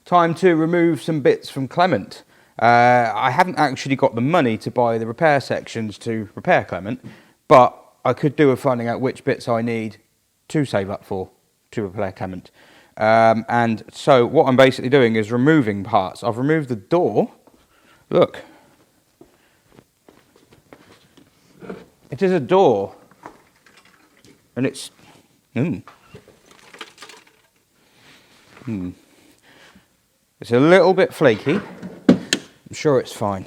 time to remove some bits from Clement. I haven't actually got the money to buy the repair sections to repair Clement, but I could do with finding out which bits I need to save up for to repair Clement. And so what I'm basically doing is removing parts. I've removed the door. Look. It is a door. And it's... It's a little bit flaky. I'm sure it's fine.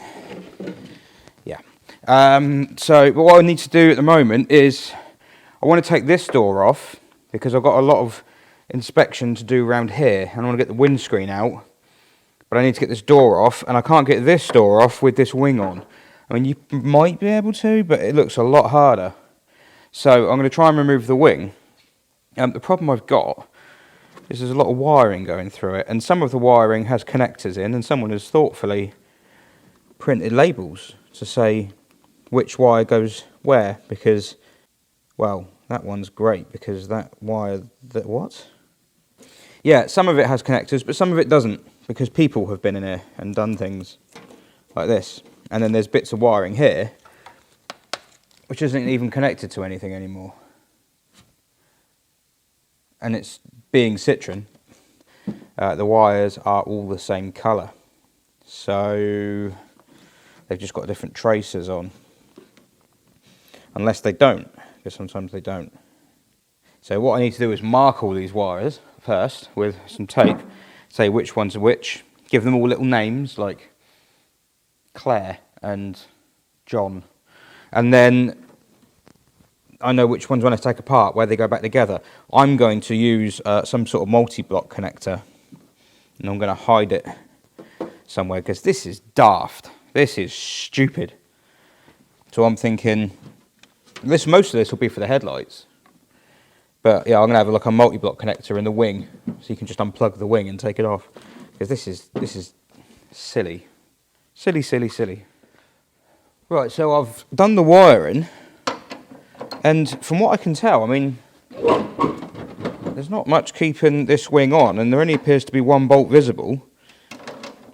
Yeah. But what I need to do at the moment is I want to take this door off because I've got a lot of inspection to do around here and I want to get the windscreen out. But I need to get this door off and I can't get this door off with this wing on. I mean, you might be able to, but it looks a lot harder. So I'm going to try and remove the wing. The problem I've got is there's a lot of wiring going through it, and some of the wiring has connectors in, and someone has thoughtfully printed labels to say which wire goes where, because, well, that one's great, because that wire, what? Yeah, some of it has connectors, but some of it doesn't, because people have been in here and done things like this. And then there's bits of wiring here, which isn't even connected to anything anymore. And it's being Citroen, the wires are all the same colour. So they've just got different tracers on. Unless they don't, because sometimes they don't. So what I need to do is mark all these wires first with some tape, say which ones are which, give them all little names like Claire and John. And then I know which ones when I take apart, where they go back together. I'm going to use some sort of multi-block connector, and I'm going to hide it somewhere because this is daft. This is stupid. So I'm thinking, most of this will be for the headlights. But yeah, I'm going to have a look on multi-block connector in the wing, so you can just unplug the wing and take it off. Because this is silly, silly. Right, so I've done the wiring. And from what I can tell, I mean, there's not much keeping this wing on, and there only appears to be one bolt visible.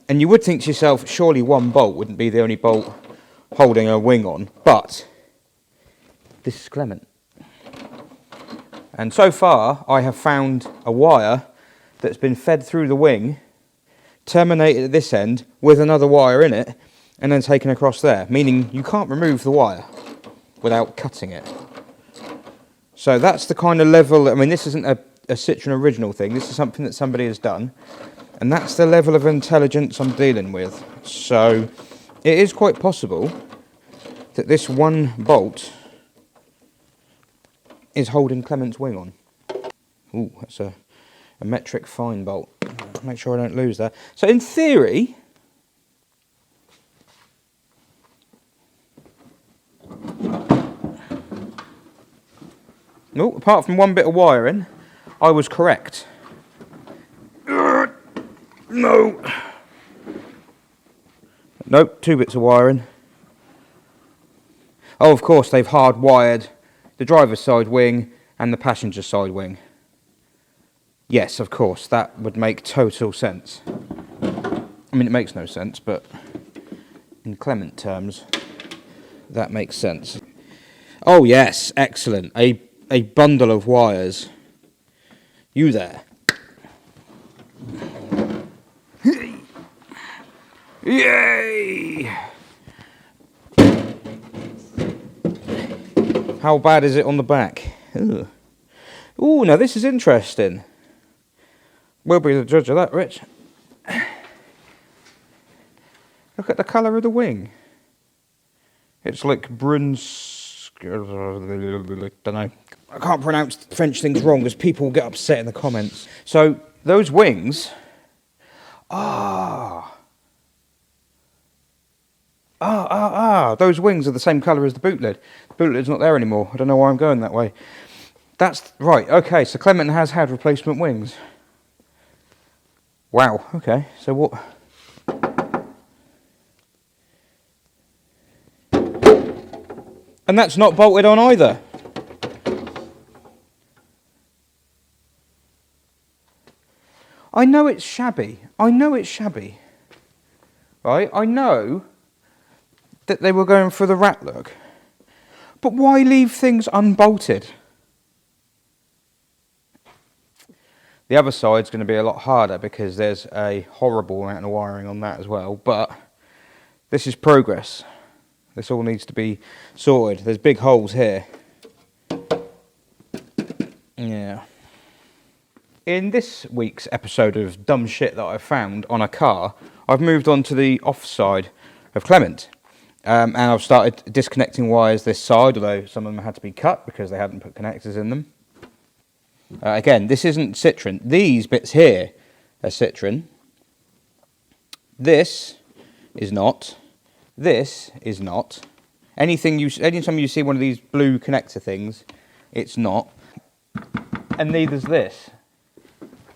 And you would think to yourself, surely one bolt wouldn't be the only bolt holding a wing on, but this is Clement. And so far, I have found a wire that's been fed through the wing, terminated at this end with another wire in it, and then taken across there, meaning you can't remove the wire without cutting it. So that's the kind of level, I mean, this isn't a Citroen original thing, this is something that somebody has done, and that's the level of intelligence I'm dealing with. So it is quite possible that this one bolt is holding Clement's wing on. Ooh, that's a metric fine bolt. Make sure I don't lose that. So in theory, no, apart from one bit of wiring, I was correct. No. Nope, 2 bits of wiring. Oh, of course, they've hardwired the driver's side wing and the passenger side wing. Yes, of course, that would make total sense. I mean, it makes no sense, but in Clement terms, that makes sense. Oh yes, excellent. A bundle of wires. You there. Yay! How bad is it on the back? Ugh. Ooh, now this is interesting. We'll be the judge of that, Rich. Look at the colour of the wing. It's like bronze... I don't know. I can't pronounce French things wrong because people will get upset in the comments. So, those wings... Those wings are the same colour as the boot lid. The boot lid's not there anymore. I don't know why I'm going that way. That's... Right, okay, so Clement has had replacement wings. Wow, okay, so what... And that's not bolted on either. I know it's shabby. I know it's shabby. Right? I know that they were going for the rat look. But why leave things unbolted? The other side's going to be a lot harder because there's a horrible amount of wiring on that as well. But this is progress. This all needs to be sorted. There's big holes here. Yeah. In this week's episode of dumb shit that I've found on a car, I've moved on to the off side of Clement. And I've started disconnecting wires this side, although some of them had to be cut because they hadn't put connectors in them. Again, this isn't Citroen. These bits here are Citroen. This is not. This is not. Anytime you see one of these blue connector things, it's not. And neither's this.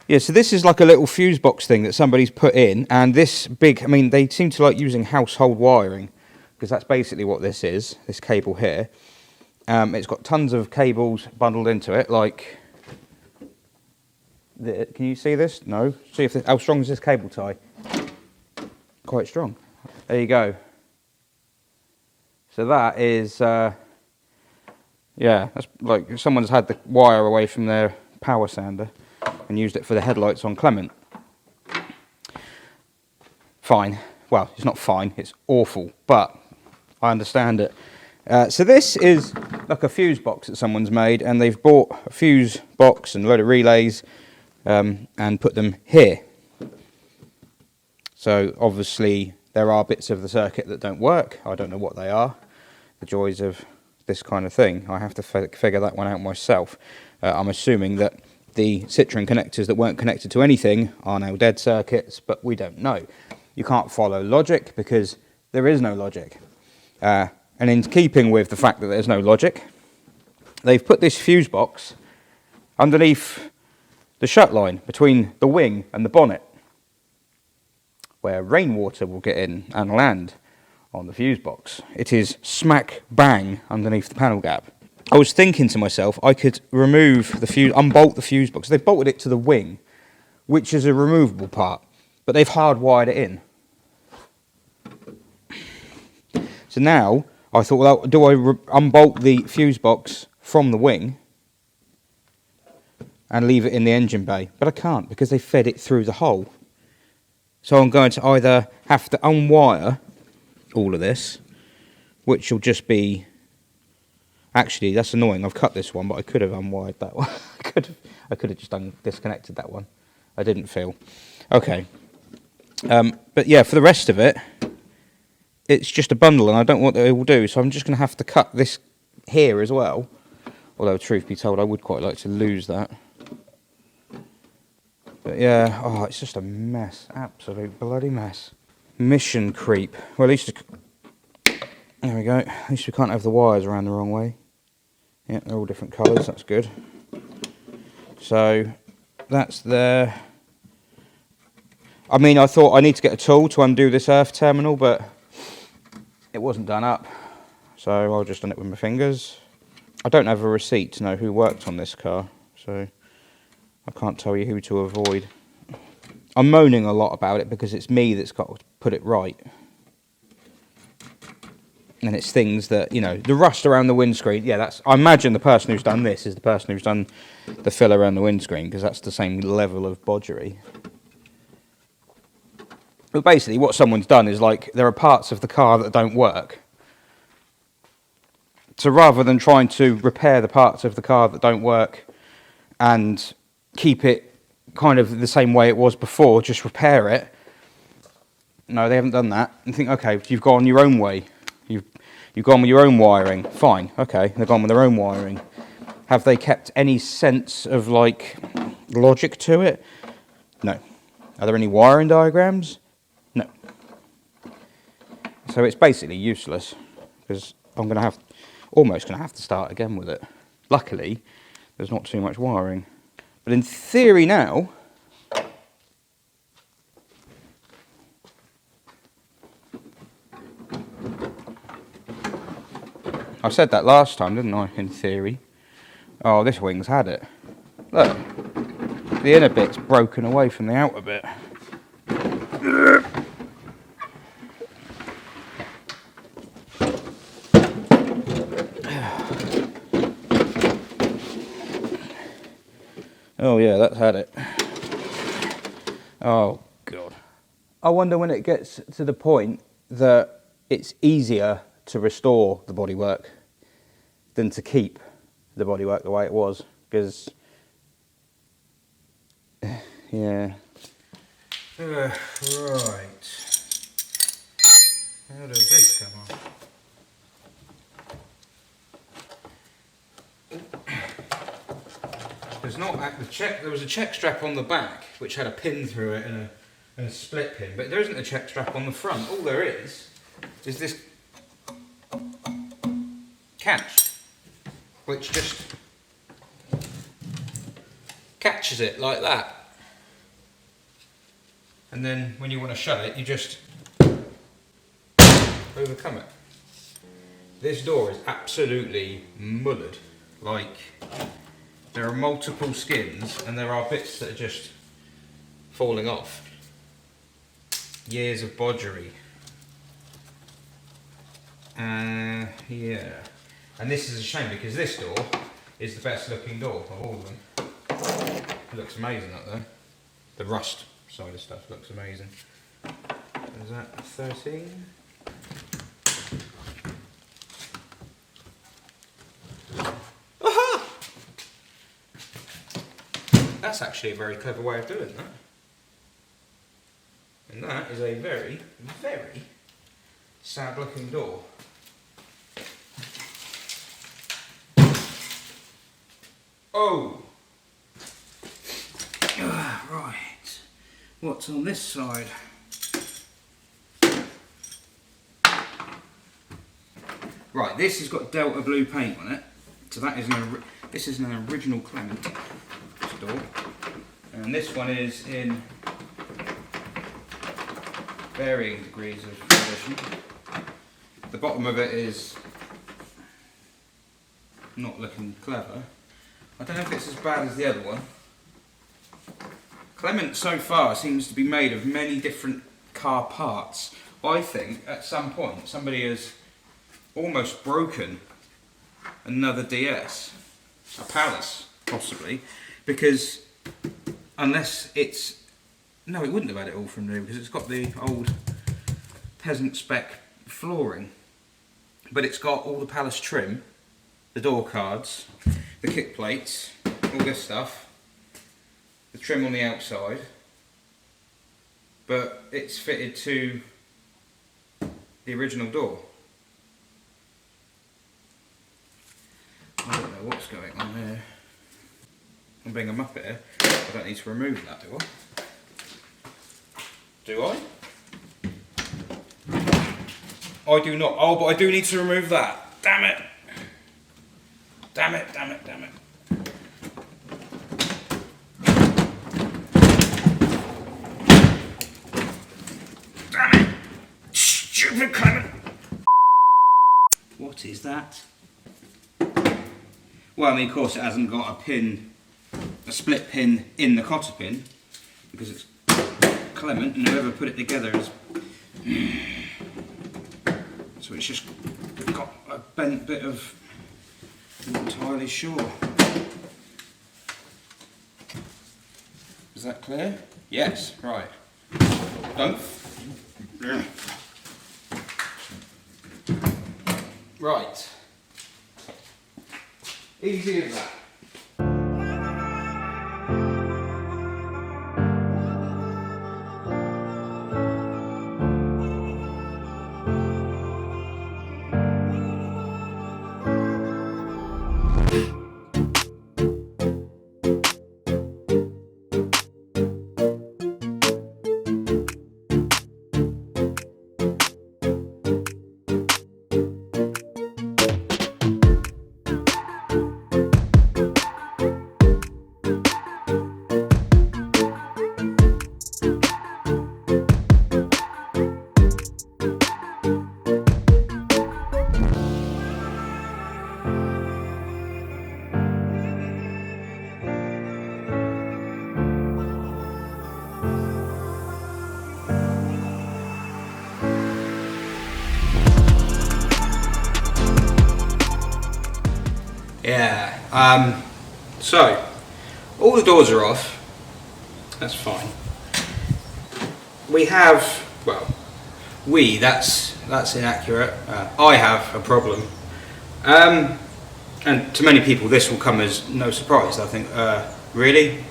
Yeah, so this is like a little fuse box thing that somebody's put in, and this big, I mean, they seem to like using household wiring, because that's basically what this is, this cable here. It's got tons of cables bundled into it, like, can you see this? No? See if how strong is this cable tie? Quite strong. There you go. So that is, yeah, that's like someone's had the wire away from their power sander and used it for the headlights on Clement. Fine. Well, it's not fine, it's awful, but I understand it. So this is like a fuse box that someone's made, and they've bought a fuse box and a load of relays and put them here. So obviously there are bits of the circuit that don't work. I don't know what they are. The joys of this kind of thing. I have to figure that one out myself. I'm assuming that the Citroen connectors that weren't connected to anything are now dead circuits, but we don't know. You can't follow logic because there is no logic. And in keeping with the fact that there's no logic, they've put this fuse box underneath the shut line between the wing and the bonnet, where rainwater will get in and land on the fuse box. It is smack bang underneath the panel gap. I was thinking to myself, I could remove the fuse, unbolt the fuse box. They've bolted it to the wing, which is a removable part, but they've hardwired it in. So now I thought, well, do I unbolt the fuse box from the wing and leave it in the engine bay? But I can't because they fed it through the hole. So I'm going to either have to unwire all of this, which will just be... Actually, that's annoying. I've cut this one, but I could have unwired that one. I could have just disconnected that one. I didn't feel. Okay. But yeah, for the rest of it, it's just a bundle, and I don't know what it will do, so I'm just going to have to cut this here as well. Although, truth be told, I would quite like to lose that. But yeah, oh, it's just a mess. Absolute bloody mess. Mission creep. Well, at least... There we go. At least we can't have the wires around the wrong way. Yeah, they're all different colours. That's good. So, that's there. I mean, I thought I need to get a tool to undo this earth terminal, but it wasn't done up. So, I'll just done it with my fingers. I don't have a receipt to know who worked on this car, so I can't tell you who to avoid. I'm moaning a lot about it because it's me that's got to put it right. And it's things that, you know, the rust around the windscreen, yeah, that's... I imagine the person who's done this is the person who's done the fill around the windscreen, because that's the same level of bodgery. But basically, what someone's done is, like, there are parts of the car that don't work. So rather than trying to repair the parts of the car that don't work and keep it kind of the same way it was before, just repair it. No, they haven't done that. And think, okay, you've gone your own way. You've gone with your own wiring. Fine, okay, they've gone with their own wiring. Have they kept any sense of, like, logic to it? No. Are there any wiring diagrams? No. So it's basically useless, because I'm almost going to have to start again with it. Luckily, there's not too much wiring. But in theory now... I said that last time, didn't I, in theory? Oh, this wing's had it. Look. the inner bit's broken away from the outer bit. Oh yeah, that's had it. Oh God. I wonder when it gets to the point that it's easier to restore the bodywork than to keep the bodywork the way it was, because yeah. Right. How does this come on? There's not the check. There was a check strap on the back which had a pin through it and a split pin, but there isn't a check strap on the front. All there is this catch, which just catches it like that. And then when you want to shut it, you just overcome it. This door is absolutely mullered. Like, there are multiple skins and there are bits that are just falling off. Years of bodgery. Yeah. And this is a shame because this door is the best looking door of all of them. It looks amazing up there. The rust side of stuff looks amazing. Is that 13? Aha! That's actually a very clever way of doing that. And that is a very, very sad looking door. Oh! Right. What's on this side? Right, this has got Delta Blue paint on it. So that is this is an original Clement door. And this one is in varying degrees of condition. The bottom of it is not looking clever. I don't know if it's as bad as the other one. Clement so far seems to be made of many different car parts. I think at some point somebody has almost broken another DS, a Palace possibly, because unless it's, no, it wouldn't have had it all from new because it's got the old peasant spec flooring, but it's got all the Palace trim, the door cards, the kick plates, all this stuff, the trim on the outside, but it's fitted to the original door. I don't know what's going on here. I'm being a muppet here. I don't need to remove that, do I? Do I? I do not. Oh, but I do need to remove that. Damn it! Damn it, damn it, damn it. Damn it! Stupid Clement! What is that? Well, I mean, of course it hasn't got a pin, a split pin in the cotter pin, because it's Clement and whoever put it together is... So it's just got a bent bit of... I'm not entirely sure. Is that clear? Yes, right. Don't. Right. Easy as that. So all the doors are off. That's fine. We have, well, that's inaccurate. I have a problem. And to many people this will come as no surprise. I think, really?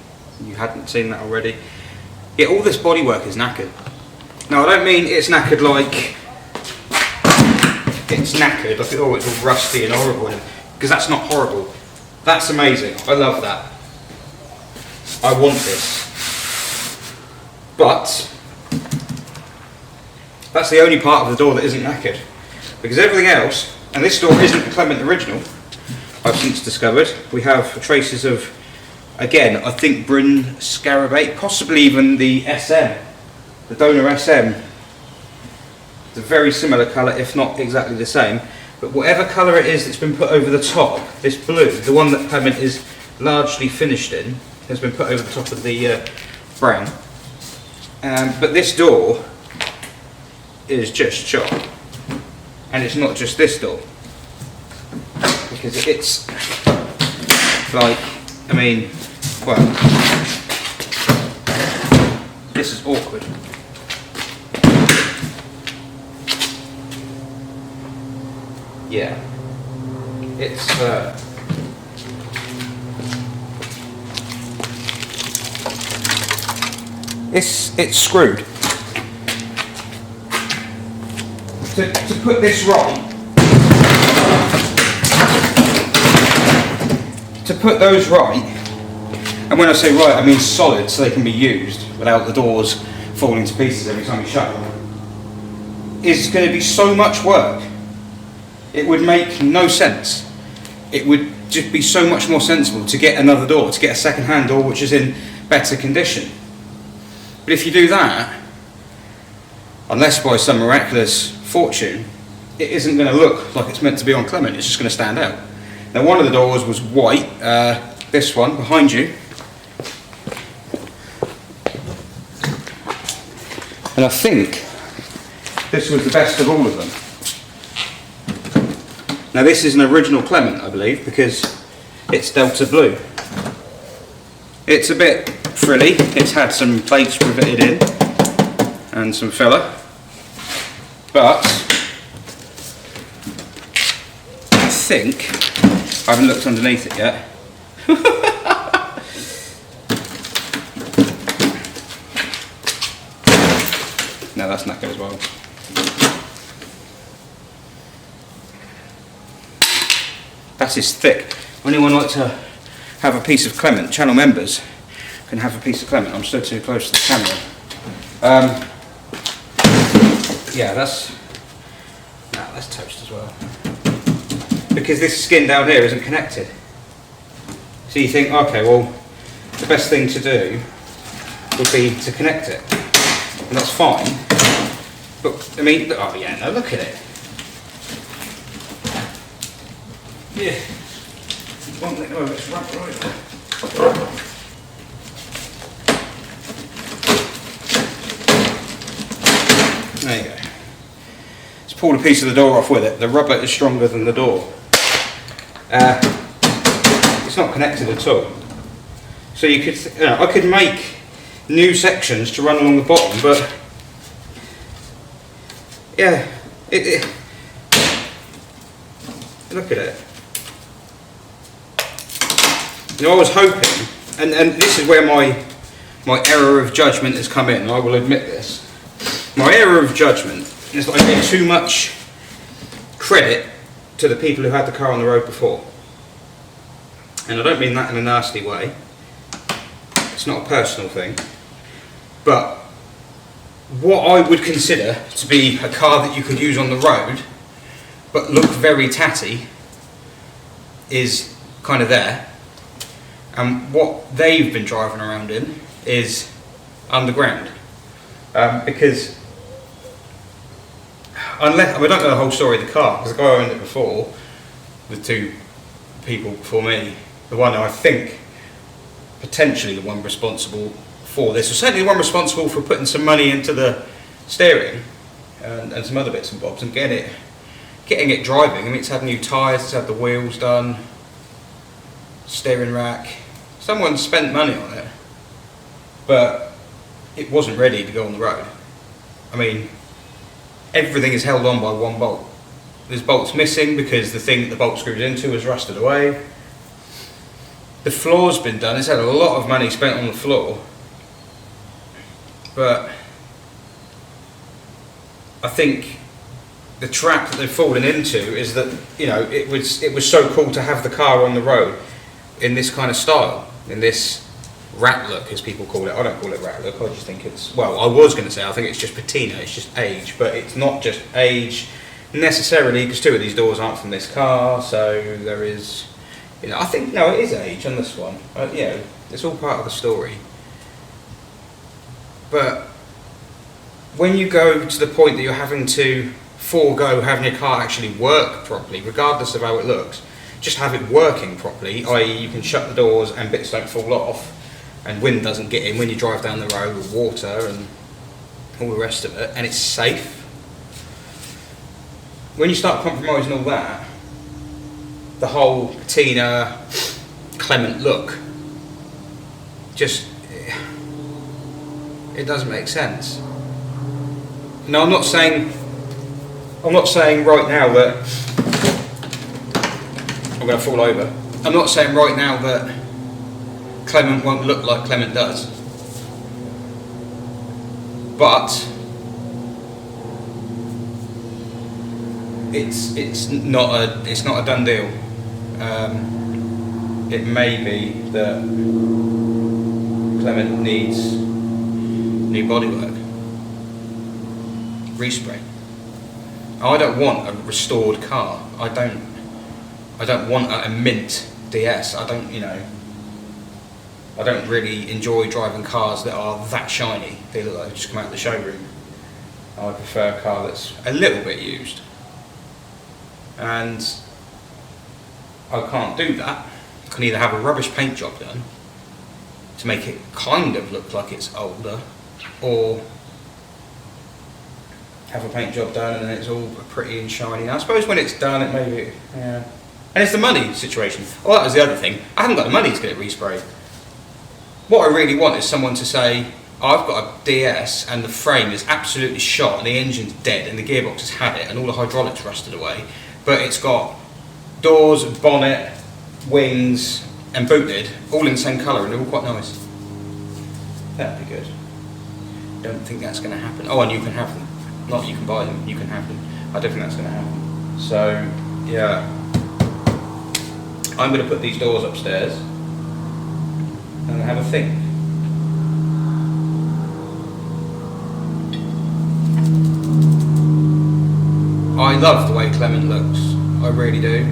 You hadn't seen that already? Yeah, all this bodywork is knackered. Now I don't mean it's knackered like it's knackered, like oh it's all rusty and horrible, because that's not horrible. That's amazing. I love that. I want this. But that's the only part of the door that isn't knackered. Because everything else, and this door isn't a Clement original, I've since discovered. We have traces of, again, I think Bryn Scarabate, possibly even the SM, the donor SM. It's a very similar colour, if not exactly the same. But whatever colour it is that's been put over the top, this blue, the one that Clement is largely finished in, has been put over the top of the brown. But this door is just shot. And it's not just this door. Because it's like, I mean, well, this is awkward. Yeah, it's it's screwed. To put this right, to put those right, and when I say right I mean solid, so they can be used without the doors falling to pieces every time you shut them, is going to be so much work. It would make no sense. It would just be so much more sensible to get another door, to get a second-hand door which is in better condition. But if you do that, unless by some miraculous fortune, it isn't going to look like it's meant to be on Clement. It's just going to stand out. Now one of the doors was white, this one behind you, and I think this was the best of all of them. Now this is an original Clement, I believe, because it's Delta Blue. It's a bit frilly, it's had some plates riveted in and some filler, but I think, I haven't looked underneath it yet. No, that's knackered as well. That is thick. Anyone like to have a piece of Clement, channel members can have a piece of Clement. I'm still too close to the camera. Yeah, that's toast as well. Because this skin down here isn't connected. So you think, okay, well, the best thing to do would be to connect it. And that's fine. But, I mean, oh yeah, no, look at it. Yeah. One thing, oh, it's right there. There you go. Let's pull a piece of the door off with it. The rubber is stronger than the door. It's not connected at all. So you could, I could make new sections to run along the bottom, but yeah, look at it. You know, I was hoping, and this is where my error of judgment has come in, I will admit this. My error of judgment is that I give too much credit to the people who had the car on the road before. And I don't mean that in a nasty way. It's not a personal thing. But what I would consider to be a car that you could use on the road, but look very tatty, is kind of there. And what they've been driving around in is underground. Because unless, I don't know the whole story of the car, because the guy who owned it before, the two people before me, the one who I think potentially the one responsible for this, or certainly the one responsible for putting some money into the steering and some other bits and bobs and getting it driving. I mean, it's had new tyres, it's had the wheels done. steering rack. Someone spent money on it, but it wasn't ready to go on the road. I mean, everything is held on by one bolt. There's bolts missing because the thing that the bolt screws into has rusted away. The floor's been done. It's had a lot of money spent on the floor, but I think the trap that they've fallen into is that, you know, it was so cool to have the car on the road in this kind of style, in this rat look, as people call it. I don't call it rat look. I just think it's, well, I was going to say I think it's just patina. It's just age, but it's not just age necessarily, because two of these doors aren't from this car, so there is, you know, I think, no, it is age on this one. You know, it's all part of the story. But when you go to the point that you're having to forego having your car actually work properly, regardless of how it looks, just have it working properly, i.e. you can shut the doors and bits don't fall off and wind doesn't get in when you drive down the road with water and all the rest of it, and it's safe. When you start compromising all that, the whole patina, Clement look, just, it doesn't make sense. No, I'm not saying right now that I'm going to fall over. I'm not saying right now that Clement won't look like Clement does, but it's not a done deal. It may be that Clement needs new bodywork, respray. I don't want a restored car. I don't want a mint DS. I don't really enjoy driving cars that are that shiny. They look like they've just come out of the showroom. I prefer a car that's a little bit used. And I can't do that. I can either have a rubbish paint job done to make it kind of look like it's older, or have a paint job done and then it's all pretty and shiny. Now, I suppose when it's done, it may be, yeah. And it's the money situation. Well, that was the other thing. I haven't got the money to get it resprayed. What I really want is someone to say, oh, I've got a DS and the frame is absolutely shot and the engine's dead and the gearbox has had it and all the hydraulics rusted away, but it's got doors, bonnet, wings and boot lid all in the same colour and they're all quite nice. That'd be good. Don't think that's going to happen. Oh, and you can have them. Not you can buy them, you can have them. I don't think that's going to happen. So, yeah. I'm going to put these doors upstairs and have a think. I love the way Clement looks. I really do.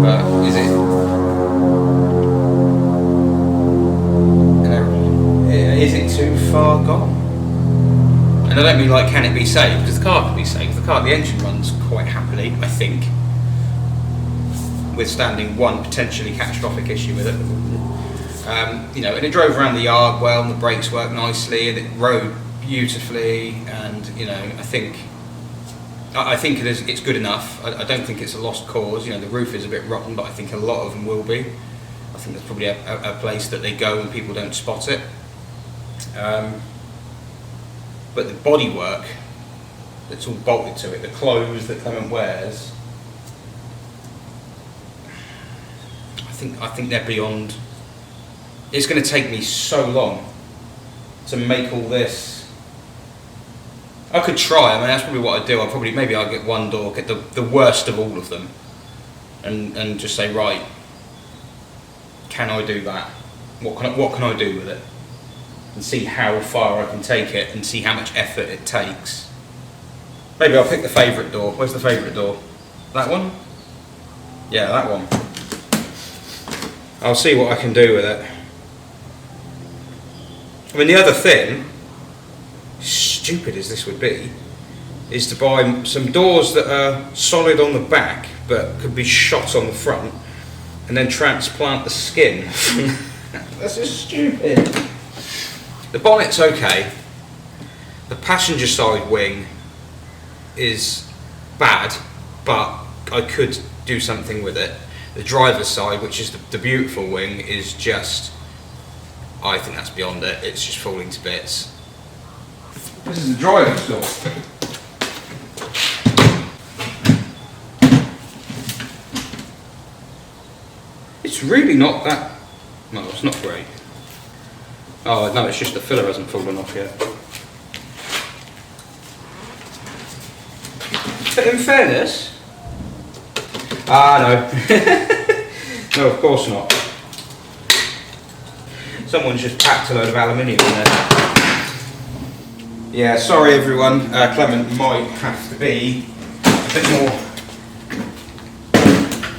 But is it? Is it too far gone? And I don't mean like can it be saved, because the car can be saved. The engine runs quite happily, I think, withstanding one potentially catastrophic issue with it. You know, and it drove around the yard well, and the brakes worked nicely, and it rode beautifully, and you know, I think it's good enough. I don't think it's a lost cause. You know, the roof is a bit rotten, but I think a lot of them will be. I think there's probably a place that they go and people don't spot it. But the bodywork that's all bolted to it, the clothes that Clement wears, I think they're beyond. It's going to take me so long to make all this. I could try. I mean, that's probably what I'd do. Maybe I'll get one door, get the worst of all of them, and just say, right, can I do that? What can I do with it? And see how far I can take it and see how much effort it takes. Maybe I'll pick the favourite door. Where's the favourite door? That one? Yeah, that one. I'll see what I can do with it. I mean, the other thing, stupid as this would be, is to buy some doors that are solid on the back but could be shot on the front and then transplant the skin. That's just stupid. The bonnet's okay. The passenger side wing is bad. but I could do something with it. The driver's side, which is the beautiful wing, is just, I think that's beyond it. It's just falling to bits. This is the driver's door. It's really not that, no, it's not great. Oh no, it's just the filler hasn't fallen off yet. But in fairness, no. No, of course not. Someone's just packed a load of aluminium in there. Yeah, sorry everyone, Clement might have to be a bit more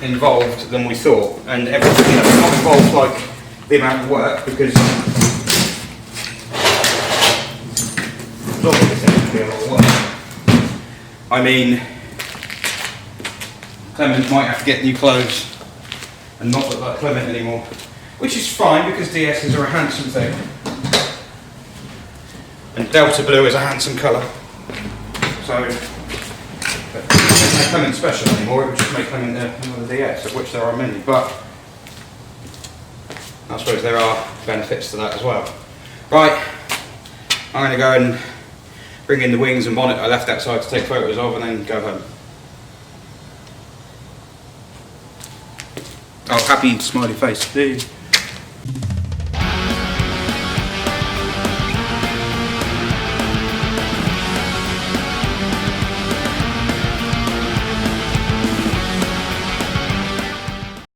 involved than we thought, and everything, not involved like the amount of work, because it's actually a lot of work. I mean, Clement might have to get new clothes and not look like Clement anymore, which is fine because DSs are a handsome thing, and Delta Blue is a handsome colour, so but it doesn't make Clement special anymore. It would just make Clement another DS, of which there are many, but I suppose there are benefits to that as well. Right, I'm going to go and bring in the wings and bonnet I left outside to take photos of, and then go home. Oh, happy smiley face.